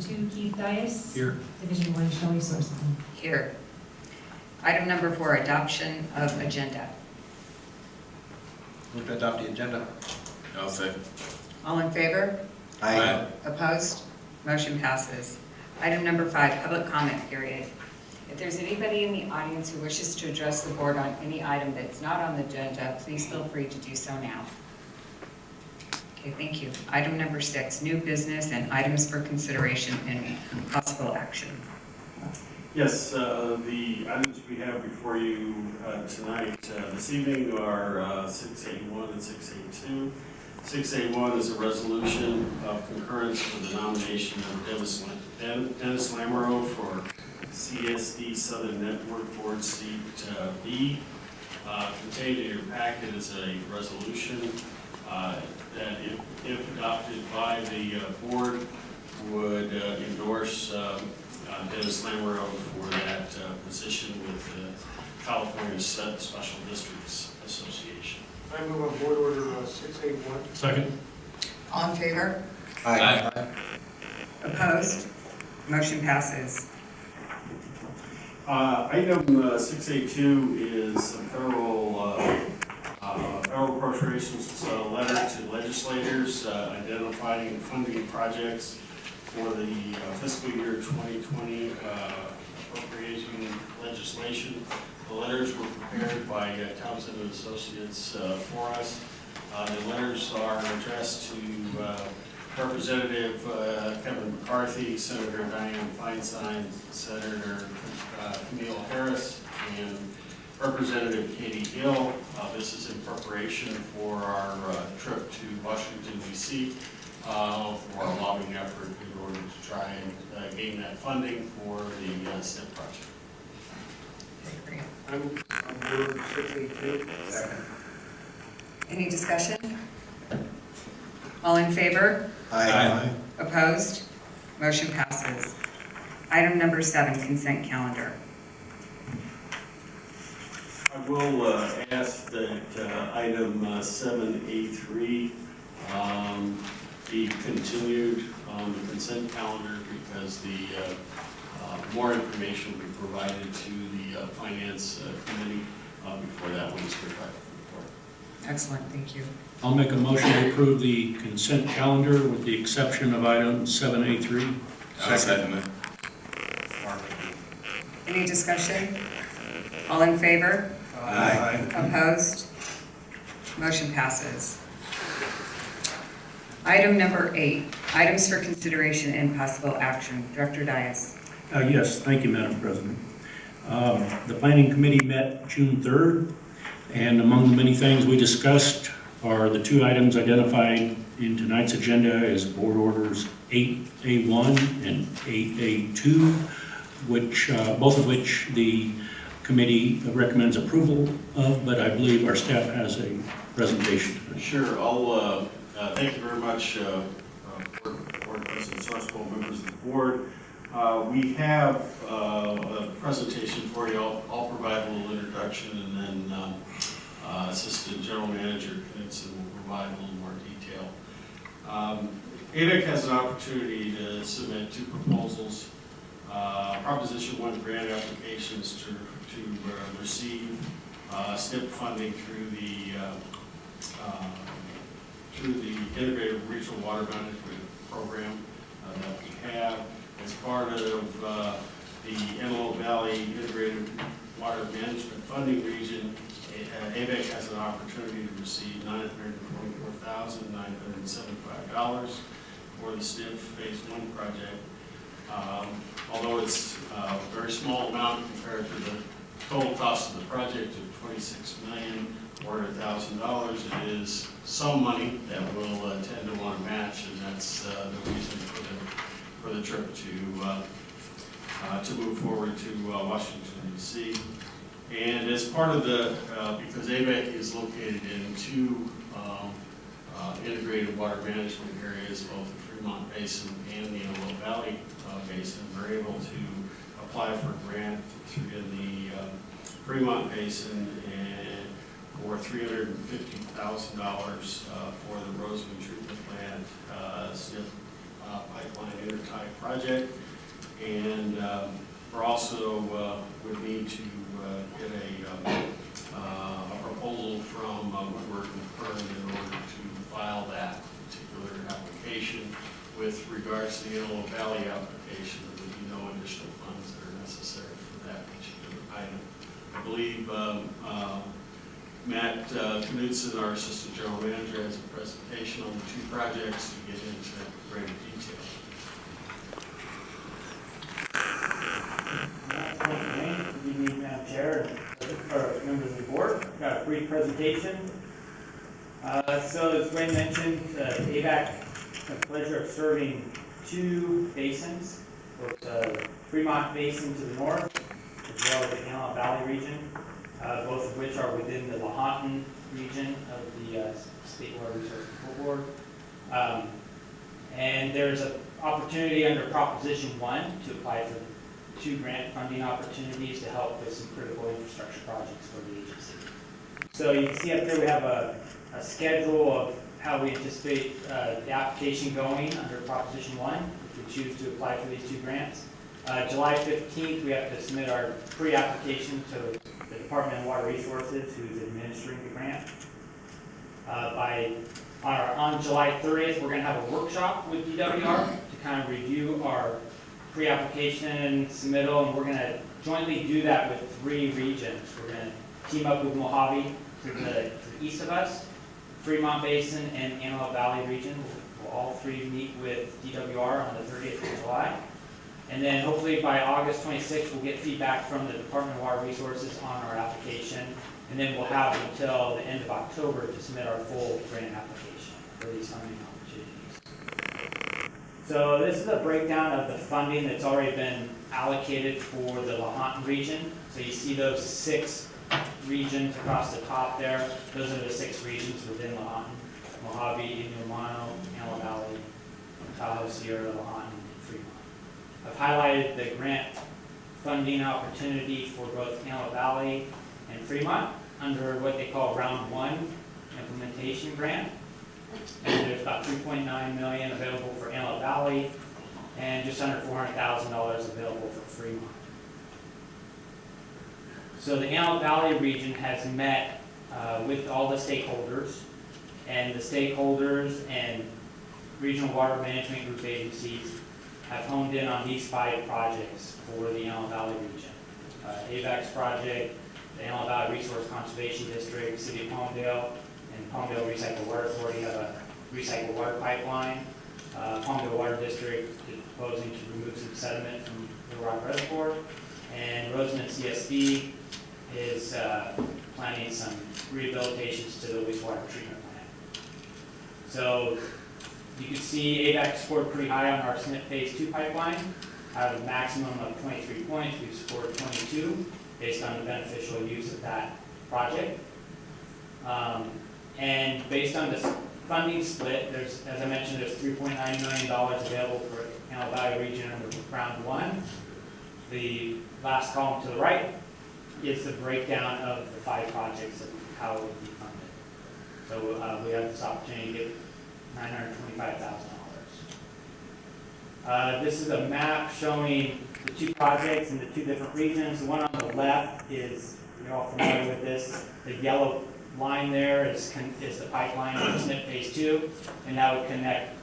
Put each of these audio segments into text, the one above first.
2, Keith Dias. Here. Division 1, Shelley Sorson. Here. Item number 4, adoption of agenda. Move to adopt the agenda. I'll say. All in favor? Aye. Opposed? Motion passes. Item number 5, public comment period. If there's anybody in the audience who wishes to address the board on any item that's not on the agenda, please feel free to do so now. Okay, thank you. Item number 6, new business and items for consideration and possible action. Yes, the items we have before you tonight, this evening are 681 and 682. 681 is a resolution of concurrence for the nomination of Dennis Lamoureux for CSD Southern Network Board Seat B. Contained in your packet is a resolution that, if adopted by the board, would endorse Dennis Lamoureux for that position with the California Special Districts Association. I move on board order 681. Second. All in favor? Aye. Opposed? Motion passes. Item 682 is a federal appropriations letter to legislators identifying funding projects for the fiscal year 2020 appropriation legislation. The letters were prepared by Townsend and Associates for us. The letters are addressed to Representative Kevin McCarthy, Senator Dianne Feinstein, Senator Camille Harris, and Representative Katie Hill. This is in preparation for our trip to Washington, D.C. For our lobbying effort in order to try and gain that funding for the SNP project. I'm on board 682. Second. Any discussion? All in favor? Aye. Opposed? Motion passes. Item number 7, consent calendar. I will ask that item 7A3 be continued on the consent calendar because the more information will be provided to the Finance Committee before that one is provided for the board. Excellent, thank you. I'll make a motion to approve the consent calendar with the exception of item 7A3. I'll second it. Any discussion? All in favor? Aye. Opposed? Motion passes. Item number 8, items for consideration and possible action. Director Dias. Yes, thank you, Madam President. The Planning Committee met June 3rd, and among the many things we discussed are the 2 items identified in tonight's agenda as Board Orders 8A1 and 8A2, which both of which the committee recommends approval of, but I believe our staff has a presentation tonight. Sure. I'll thank you very much, Board President Sarswell, members of the board. We have a presentation for you. I'll provide a little introduction, and then Assistant General Manager Knudsen will provide a little more detail. AVEK has an opportunity to submit 2 proposals. Proposition 1 grant applications to receive SNP funding through the Integrated Regional Water Management Program that we have. As part of the Antelope Valley Integrated Water Management Funding Region, AVEK has an opportunity to receive $924,975 for the SNP Phase 1 project. Although it's a very small amount compared to the total cost of the project of $26,400,000, it is some money that we'll tend to want to match, and that's the reason for the trip to move forward to Washington, D.C. And as part of the, because AVEK is located in 2 integrated water management areas, both the Fremont Basin and the Antelope Valley Basin, we're able to apply for a grant in the Fremont Basin and for $350,000 for the Roseman Treatment Plant SNP pipeline intertie project. And we're also would need to get a proposal from Woodward and Kern in order to file that particular application. With regards to the Antelope Valley application, there would be no additional funds that are necessary for that particular item. I believe Matt Knudsen, our Assistant General Manager, has a presentation on the two projects to get into greater detail. Good evening, Madam Chair, or members of the board. Got a brief presentation. So as Dwayne mentioned, AVEK had the pleasure of serving two basins, both the Fremont Basin to the north, as well as the Antelope Valley region, both of which are within the Lahontan region of the State Water Resources Board. And there's an opportunity under Proposition 1 to apply for 2 grant funding opportunities to help with some critical infrastructure projects for the agency. So you can see up there we have a schedule of how we anticipate the application going under Proposition 1 if we choose to apply for these 2 grants. July 15th, we have to submit our pre-application to the Department of Water Resources, who's administering the grant. On July 30th, we're going to have a workshop with DWR to kind of review our pre-application submittal, and we're going to jointly do that with 3 regions. We're going to team up with Mojave to the east of us, Fremont Basin, and Antelope Valley region. We'll all 3 meet with DWR on the 30th of July. And then hopefully by August 26th, we'll get feedback from the Department of Water Resources on our application. And then we'll have until the end of October to submit our full grant application for these funding opportunities. So this is a breakdown of the funding that's already been allocated for the Lahontan region. So you see those 6 regions across the top there. Those are the 6 regions within Lahontan: Mojave, Inyo-Mano, Antelope Valley, Tahoe, Sierra, Lahontan, and Fremont. I've highlighted the grant funding opportunity for both Antelope Valley and Fremont under what they call Round 1 implementation grant. And there's about $3.9 million available for Antelope Valley and just under $400,000 available for Fremont. So the Antelope Valley region has met with all the stakeholders, and the stakeholders and regional water management group agencies have honed in on these 5 projects for the Antelope Valley region. AVEK's project, the Antelope Valley Resource Conservation District, City of Palmdale, and Palmdale Recycled Water Authority have a recycled water pipeline. Palmdale Water District is proposing to remove some sediment from the Rock Reservoir, and Roseman CSD is planning some rehabilitations to the wastewater treatment plant. So you can see AVEK scored pretty high on our SNP Phase 2 pipeline. Out of a maximum of 23 points, we've scored 22 based on the beneficial use of that project. And based on this funding split, there's, as I mentioned, there's $3.9 million available for Antelope Valley region under Round 1. The last column to the right is the breakdown of the 5 projects of how it would be funded. So we have this opportunity to get $925,000. This is a map showing the 2 projects in the 2 different regions. The one on the left is, you're all familiar with this, the yellow line there is the pipeline for SNP Phase 2, and that would connect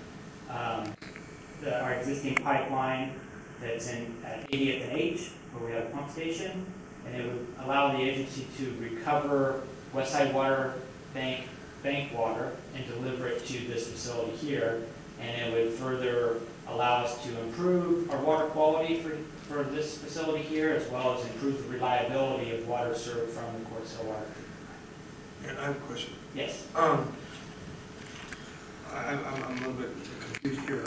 our existing pipeline that's at 80th and H, where we have a pump station, and it would allow the agency to recover Westside Water Bank water and deliver it to this facility here, and it would further allow us to improve our water quality for this facility here, as well as improve the reliability of water served from the Quartz Hill Water Treatment Plant. And I have a question. Yes. I'm a little bit confused here.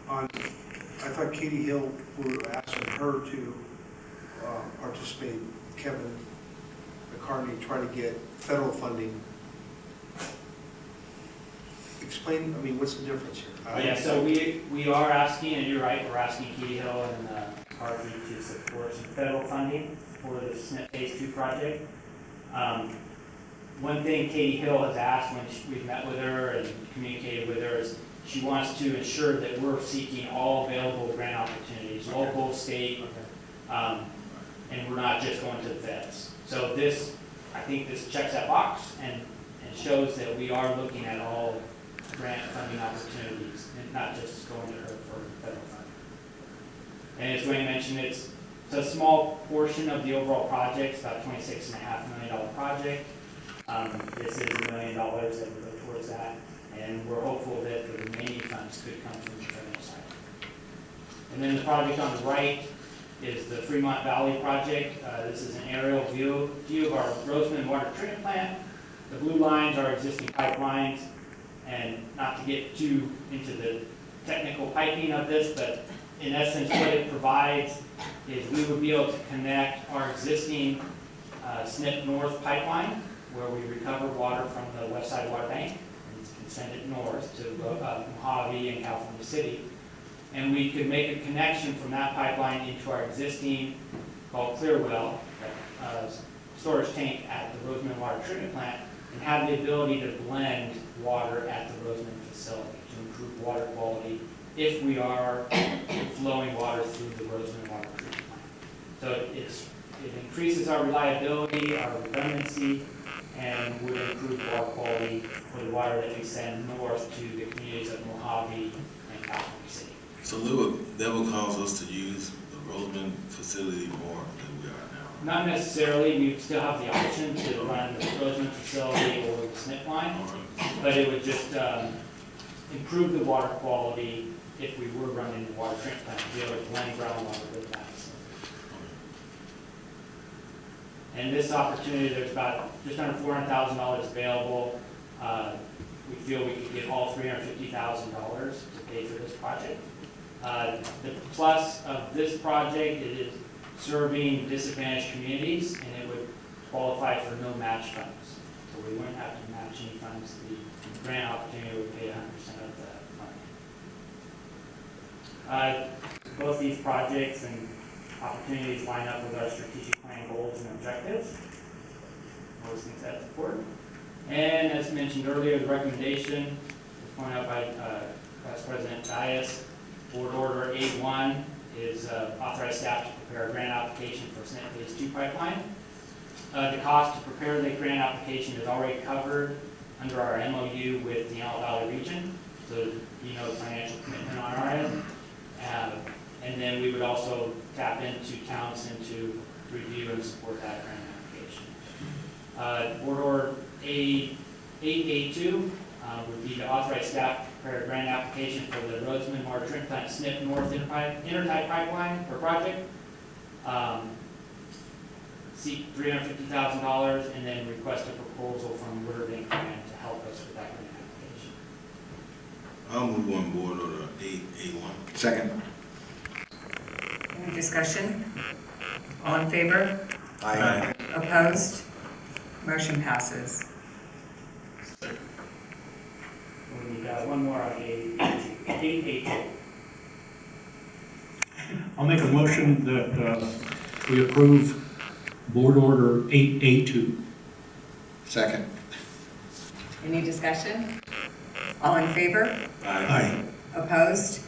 I thought Katie Hill, we were asking her to participate, Kevin McCartney, try to get federal funding. Explain, I mean, what's the difference here? Yeah, so we are asking, and you're right, we're asking Katie Hill and Harvey to support some federal funding for the SNP Phase 2 project. One thing Katie Hill has asked when we've met with her and communicated with her is she wants to ensure that we're seeking all available grant opportunities, local, state, and we're not just going to the feds. So this, I think this checks that box and shows that we are looking at all grant funding opportunities and not just going to her for federal funding. And as Dwayne mentioned, it's a small portion of the overall project, it's about $26.5 million project. This is $1 million that we look towards that, and we're hopeful that the remaining funds could come from the federal side. And then the project on the right is the Fremont Valley project. This is an aerial view of our Roseman water treatment plant. The blue lines are existing pipelines, and not to get too into the technical piping of this, but in essence what it provides is we would be able to connect our existing SNP North pipeline, where we recover water from the west side water bank and can send it north to Mojave and California City. And we could make a connection from that pipeline into our existing, called Clearwell, storage tank at the Roseman Water Treatment Plant, and have the ability to blend water at the Roseman facility to improve water quality if we are flowing water through the Roseman Water Treatment Plant. So it increases our reliability, our redundancy, and would improve water quality for the water that we send north to the communities of Mojave and California City. So that will cause us to use the Roseman facility more than we are now? Not necessarily. We still have the option to run the Roseman facility or the SNP line, but it would just improve the water quality if we were running the water treatment plant, to be able to blend groundwater with that. And this opportunity, there's about just under $400,000 available. We feel we could get all $350,000 to pay for this project. The plus of this project, it is serving disadvantaged communities, and it would qualify for no match funds. So we wouldn't have to match any funds. The grant opportunity would pay 100% of the funding. Both these projects and opportunities line up with our strategic plan goals and objectives. Those things that's important. And as mentioned earlier, the recommendation was pointed out by Vice President Dias. Board Order 8-1 is authorize staff to prepare a grant application for SNP Phase 2 pipeline. The cost to prepare the grant application is already covered under our MOU with the Antelope Valley region, so you know the financial commitment on our end. And then we would also tap into Townsend to review and support that grant application. Board Order 8A2 would be to authorize staff to prepare a grant application for the Roseman Water Treatment Plant SNP North Intertype Pipeline or project. Seek $350,000 and then request a proposal from Riverbank Grant to help us with that grant application. I'll move on Board Order 8A1. Second. Any discussion? All in favor? Aye. Opposed? Motion passes. We need one more on 8A2. I'll make a motion that we approve Board Order 8A2. Second. Any discussion? All in favor? Aye. Opposed?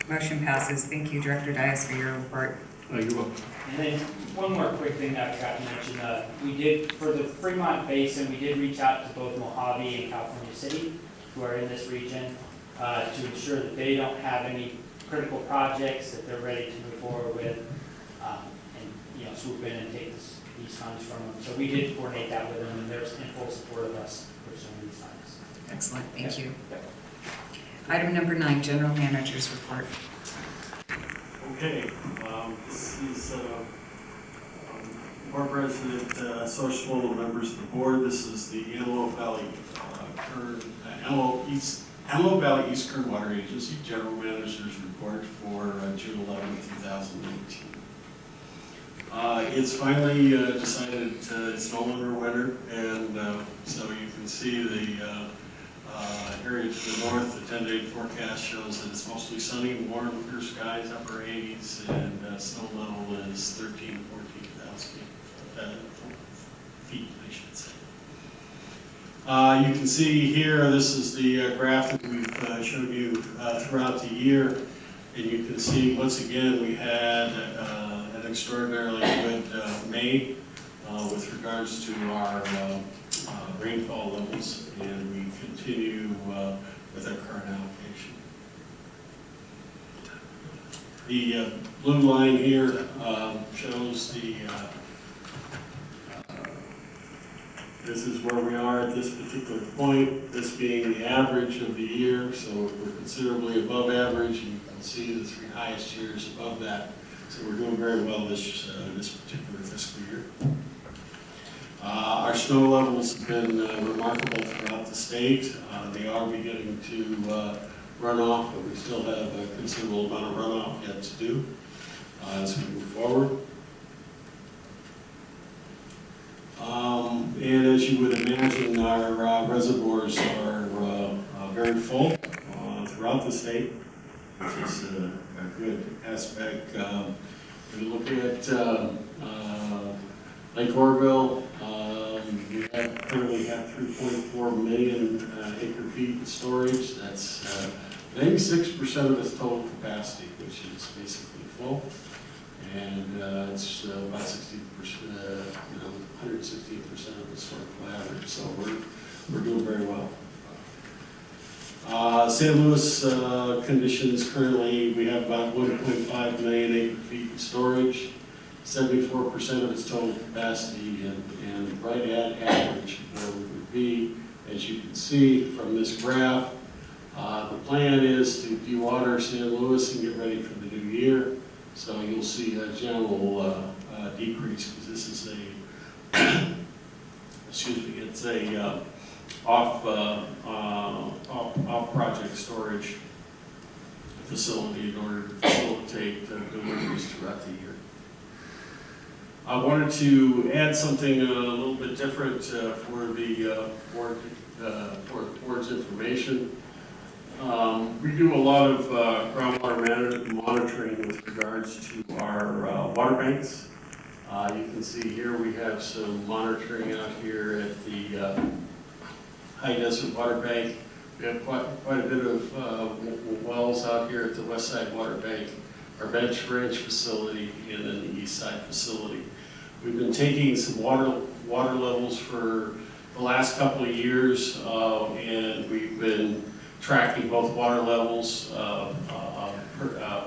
Motion passes. Thank you, Director Dias, for your report. You're welcome. And then one more quick thing that I forgot to mention. We did, for the Fremont Basin, we did reach out to both Mojave and California City, who are in this region, to ensure that they don't have any critical projects that they're ready to move forward with, and swoop in and take these funds from them. So we did coordinate that with them, and they're in full support of us pursuing these funds. Excellent. Thank you. Yep. Item number 9, General Manager's Report. Okay, this is Board President, social members of the board. This is the Antelope Valley Kern, Antelope Valley East Kern Water Agency General Manager's Report for June 11, 2018. It's finally decided it's no longer winter, and so you can see the area to the north. The 10-day forecast shows that it's mostly sunny, warm, clear skies, upper 80s, and snow level is 13 to 14,000 feet, I should say. You can see here, this is the graph that we've showed you throughout the year. And you can see, once again, we had an extraordinarily good May with regards to our rainfall levels, and we continue with our current allocation. The blue line here shows the this is where we are at this particular point, this being the average of the year, so we're considerably above average, and you can see the 3 highest years above that. So we're doing very well this particular fiscal year. Our snow levels have been remarkable throughout the state. They are beginning to run off, but we still have a considerable amount of runoff yet to do as we move forward. And as you would imagine, our reservoirs are very full throughout the state, which is a good aspect. If you look at Lake Orville, we currently have 3.4 million acre feet of storage. That's 96% of its total capacity, which is basically full. And it's about 60%, 116% of the historical average. So we're doing very well. St. Louis conditions currently, we have about 1.5 million acre feet of storage, 74% of its total capacity, and right at average where we would be. As you can see from this graph, the plan is to dewater St. Louis and get ready for the new year. So you'll see a general decrease, because this is a, excuse me, it's a off project storage facility in order to facilitate deliveries throughout the year. I wanted to add something a little bit different for the board's information. We do a lot of groundwater monitoring with regards to our water banks. You can see here we have some monitoring out here at the High Desert Water Bank. We have quite a bit of wells out here at the West Side Water Bank, our Bench Ranch facility, and then the East Side facility. We've been taking some water levels for the last couple of years, and we've been tracking both water levels,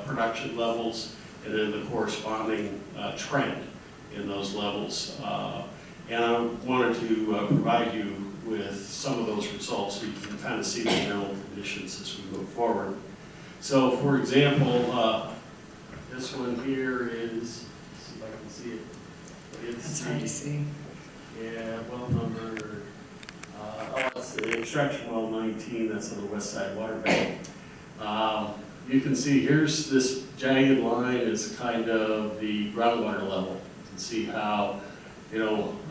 production levels, and then the corresponding trend in those levels. And I wanted to provide you with some of those results so you can kind of see the general conditions as we move forward. So, for example, this one here is, let's see if I can see it. It's hard to see. Yeah, well number, that's the extraction well 19, that's on the West Side Water Bank. You can see here's this jagged line is kind of the groundwater level. You can see how,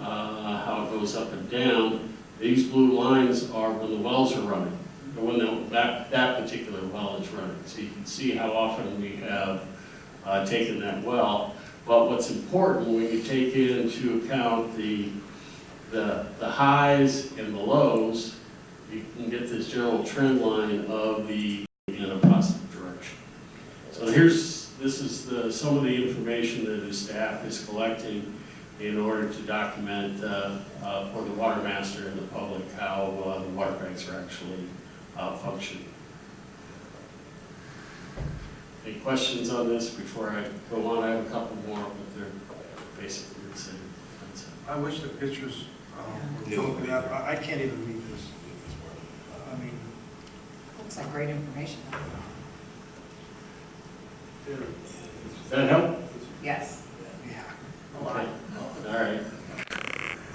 how it goes up and down. These blue lines are when the wells are running, or when that particular well is running. So you can see how often we have taken that well. But what's important when you take into account the highs and the lows, you can get this general trend line of the in a positive direction. So this is some of the information that the staff is collecting in order to document for the water master and the public how the water banks are actually functioning. Any questions on this before I go on? I have a couple more, but they're basically the same concept. I wish the pictures were broken up. I can't even read this. I mean, Looks like great information. Does that help? Yes. yeah. A lot. All right.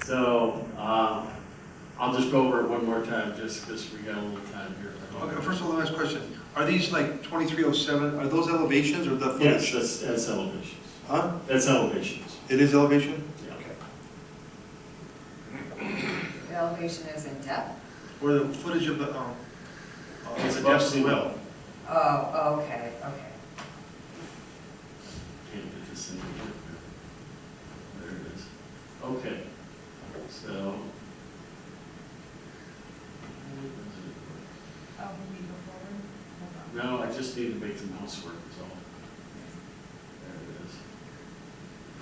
So I'll just go over it one more time just because we got a little time here. Okay, first of all, last question. Are these like 2307, are those elevations or the footage? Yes, that's elevations. Huh? That's elevations. It is elevation? Yeah. Okay. The elevation is in depth? Or the footage of the, It's the above depth of sea the well? level. Oh, okay, okay. Can't get this in here. There it is. Okay. So I just need to make some housework, is all. There it is.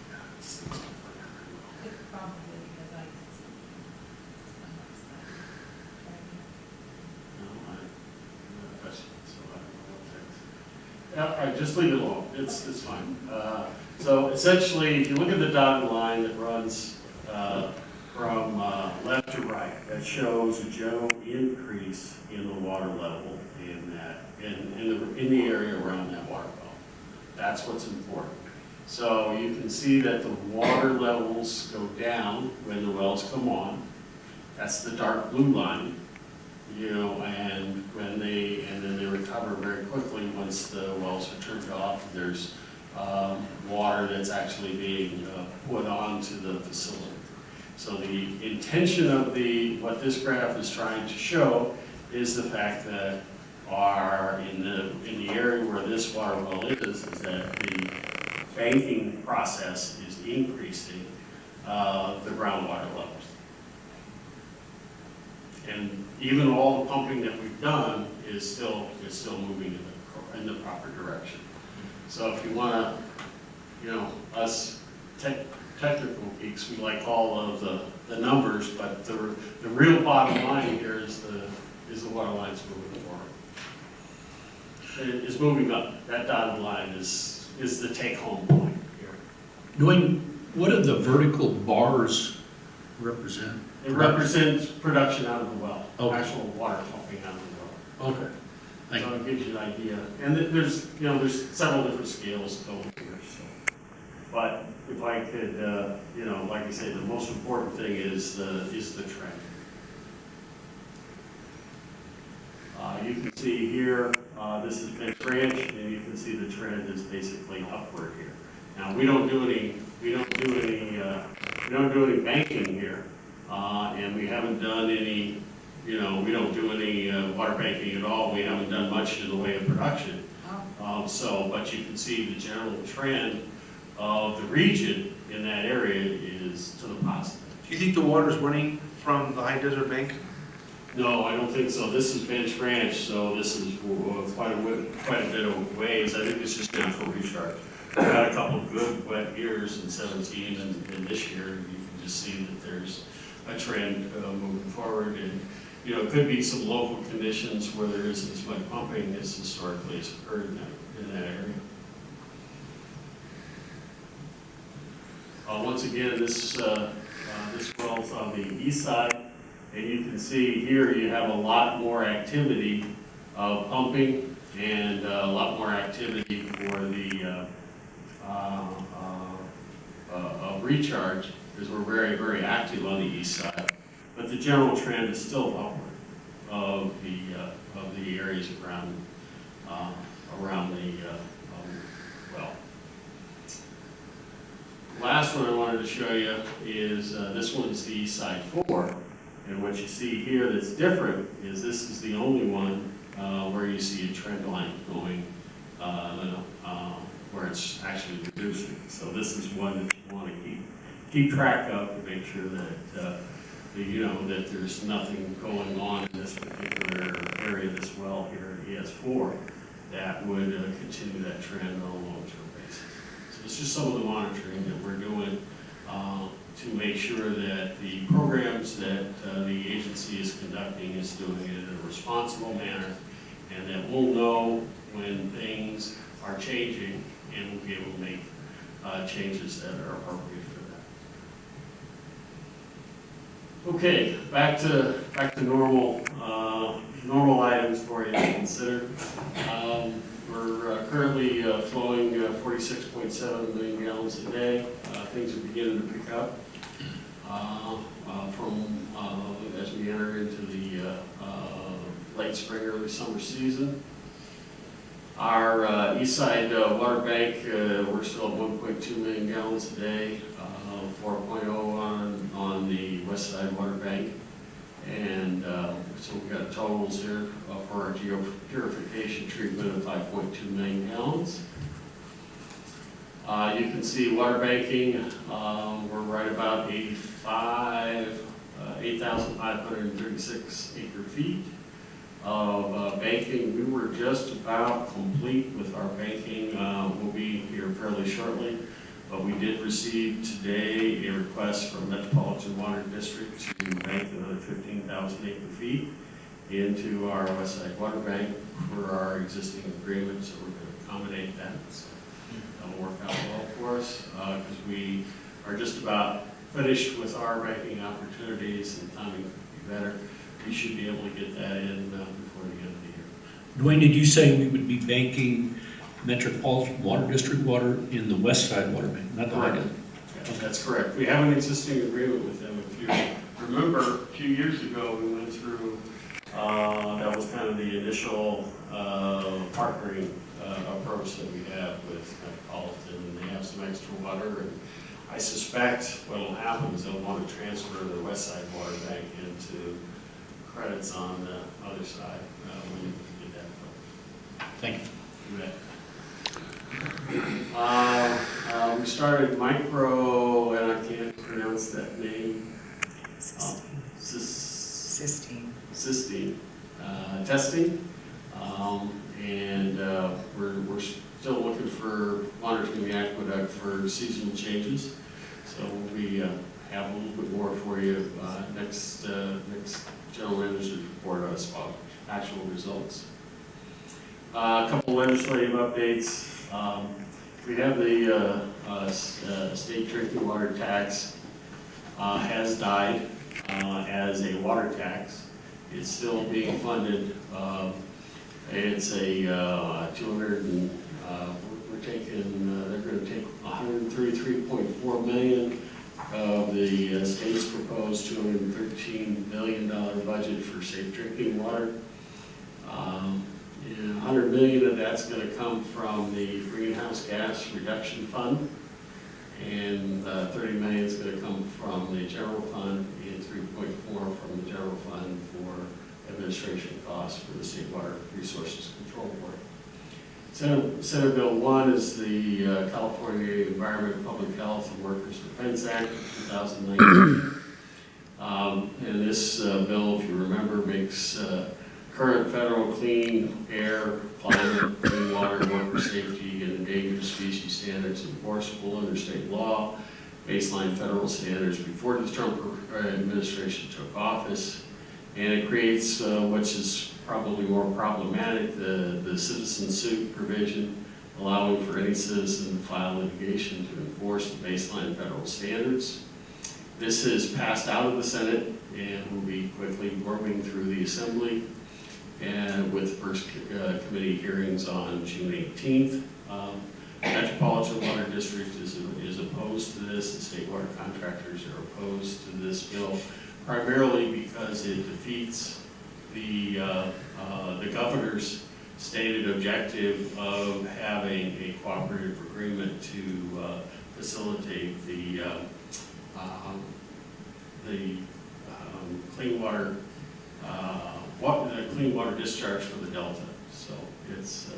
God, it sticks to my finger. It's probably because I. No, I'm not touching it, so I don't know what it is. Yeah, I just leave it alone, it's fine. So essentially, if you look at the dotted line that runs from left to right, that shows a general increase in the water level in the area around that water well. That's what's important. So you can see that the water levels go down when the wells come on. That's the dark blue line, you know, and then they recover very quickly once the wells are turned off. There's water that's actually being put onto the facility. So the intention of what this graph is trying to show is the fact that in the area where this water well is that the banking process is increasing the groundwater levels. And even all the pumping that we've done is still moving in the proper direction. So if you want to, you know, us technical geeks, we like all of the numbers, but the real bottom line here is the water line's moving forward. It is moving up. That dotted line is the take-home point here. Dwayne, what do the vertical bars represent? It represents production out of the well, Okay. actual water pumping out of the well. Okay. Thank So you. it gives you an idea. And there's several different scales going here. So. But if I could, like I say, the most important thing is the trend. You can see here, this is Bench Ranch, and you can see the trend is basically upward here. Now we don't do any banking here, and we haven't done any. We don't do any water banking at all. We haven't done much in the way of production. But you can see the general trend of the region in that area is to the positive. Do you think the water's running from the high desert bank? No, I don't think so. This is Bench Ranch, so this is quite a bit of ways. I think it's just natural recharge. We've had a couple of good wet years in 17 and this year. You can just see that there's a trend moving forward, and it could be some local conditions where there isn't as much pumping as historically has occurred in that area. Once again, this well's on the east side, and you can see here you have a lot more activity of pumping and a lot more activity for the recharge, because we're very, very active on the east side. But the general trend is still upward of the areas around the well. Last one I wanted to show you is this one is the east side 4, and what you see here that's different is this is the only one where you see a trend line going where it's actually reducing. So this is one that you want to keep track of to make sure that that there's nothing going on in this particular area, this well here at ES4, that would continue that trend on a long-term basis. So it's just some of the monitoring that we're doing to make sure that the programs that the agency is conducting is doing it in a responsible manner, and that we'll know when things are changing and we'll be able to make changes that are appropriate for that. Okay, back to normal items for you to consider. We're currently flowing 46.7 million gallons a day. Things are beginning to pick up as we enter into the late spring, early summer season. Our east side water bank, we're still at 1.2 million gallons a day, 4.0 on the west side water bank. And so we've got totals here for our purification treatment of 5.2 million gallons. You can see water banking, we're right about 8,536 acre feet. of banking. We were just about complete with our banking. We'll be here fairly shortly, but we did receive today a request from Metropolitan Water District to bank another 15,000 acre feet into our West Side Water Bank for our existing agreement, so we're going to accommodate that. So that'll work out well for us because we are just about finished with our banking opportunities, and timing could be better. We should be able to get that in before the end of the year. Dwayne, did you say we would be banking Metropolitan Water District water in the West Side Water Bank, not the right end? Yeah, that's correct. We have an existing agreement with them. If you remember, a few years ago, we went through, that was kind of the initial partnering approach that we have with Metropolitan, and they have some extra water. And I suspect what will happen is they'll want to transfer the West Side Water Bank into credits on the other side when you get that. Thank you. You bet. We started micro, and I can't pronounce that name. Cystine testing, and we're still looking for monitoring the aqueduct for seasonal changes. So we have a little bit more for you next general manager's report on about actual results. A couple legislative updates. We have the state drinking water tax has died as a water tax. It's still being funded. It's a 200 and they're going to take $133.4 million of the state's proposed $213 billion budget for safe drinking water. And $100 million of that's going to come from the greenhouse gas reduction fund, and $30 million is going to come from the general fund, and $3.4 from the general fund for administration costs for the State Water Resources Control Board. Senate Bill 1 is the California Environment, Public Health, and Workers' Defense Act of 2019. And this bill, if you remember, makes current federal clean air, climate, clean water, worker safety, and endangered species standards enforceable under state law, baseline federal standards before the Trump administration took office. And it creates, which is probably more problematic, the citizen suit provision, allowing for any citizen to file litigation to enforce the baseline federal standards. This is passed out of the Senate and will be quickly moving through the Assembly, and with first committee hearings on June 18th. Metropolitan Water District is opposed to this. The state water contractors are opposed to this bill, primarily because it defeats the governor's stated objective of having a cooperative agreement to facilitate the clean water clean water discharge for the Delta. So it's,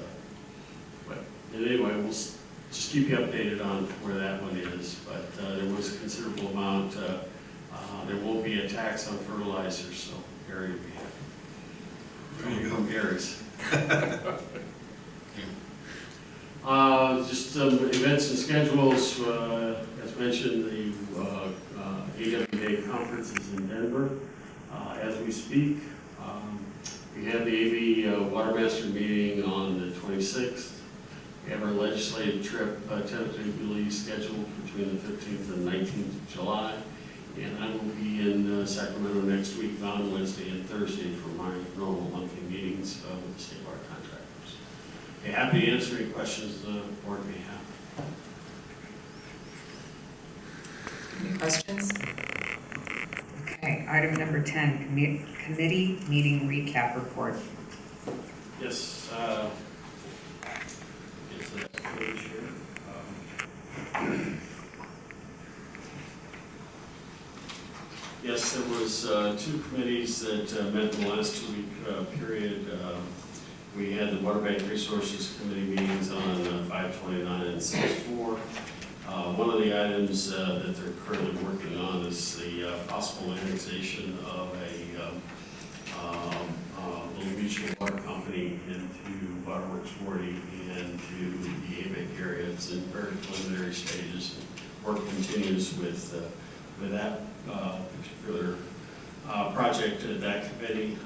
but anyway, we'll just keep you updated on where that one is. But there was a considerable amount. There won't be a tax on fertilizers, so Gary will be happy. There you go, Gary's. Just some events and schedules. As mentioned, the AVEK conference is in Denver as we speak. We have the AV Watermaster meeting on the 26th. We have our legislative trip tentatively scheduled between the 15th and 19th of July. And I will be in Sacramento next week on Wednesday and Thursday for my normal monthly meetings with the state water contractors. Okay, happy to answer any questions the board may have. Any questions? Okay, item number 10, committee meeting recap report. Yes, get to that page here. Yes, there was two committees that met in the last 2-week period. We had the Water Bank Resources Committee meetings on 5/29 and 6/4. One of the items that they're currently working on is the possible annexation of a Little Mutual Water Company into Waterworks 40 and to the AVEK area. It's in very preliminary stages. Work continues with that particular project at that committee.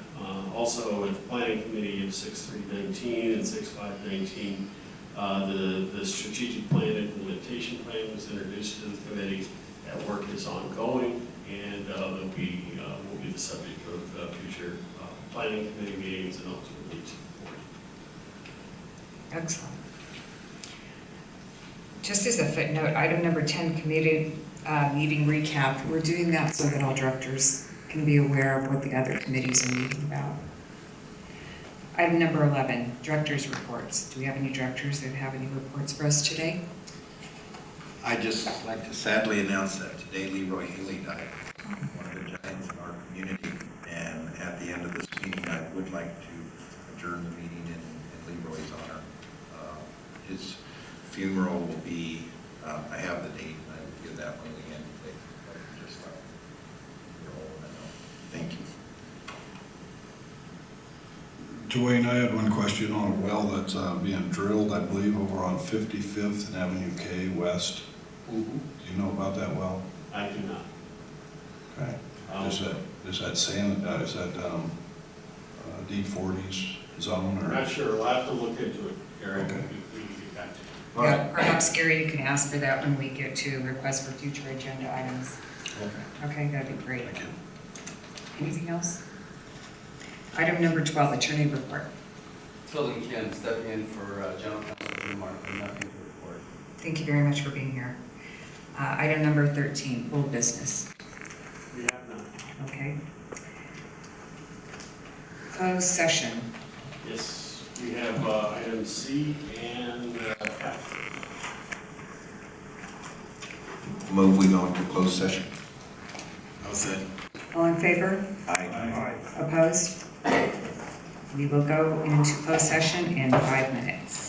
Also at the Planning Committee of 6.3.19 and 6.5.19, the strategic plan implementation plan was introduced to the committee. That work is ongoing, and will be the subject of future planning committee meetings and ultimately to the board. Excellent. Just as a footnote, item number 10, committee meeting recap. We're doing that so that all directors can be aware of what the other committees are meeting about. Item number 11, directors' reports. Do we have any directors that have any reports for us today? I'd just like to sadly announce that today Leroy Haley died, one of the giants in our community. And at the end of this meeting, I would like to adjourn the meeting in Leroy's honor. His funeral will be, I have the date, and I will give that one again. Just let your old man know. Thank you. Dwayne, I had one question on a well that's being drilled, I believe, over on 55th and Avenue K West. Do you know about that well? I do not. Okay. Is that sand, is that D40's zone I'm or? not sure. We'll have to look into it, Gary. Okay. We can get back to you. All Yeah, right. perhaps Gary, you can ask for that when we get to request for future agenda items. Okay. Okay, that'd be great. Thank you. Anything else? Item number 12, attorney report. Tilden Kim, stepping in for General Counsel Mark, nothing to report. Thank you very much for being here. Item number 13, old business. We have none. Okay. Closed session. Yes, we have item C and F. Move we go into closed session. I'll say. All in favor? Aye. Opposed? We will go into closed session in 5 minutes.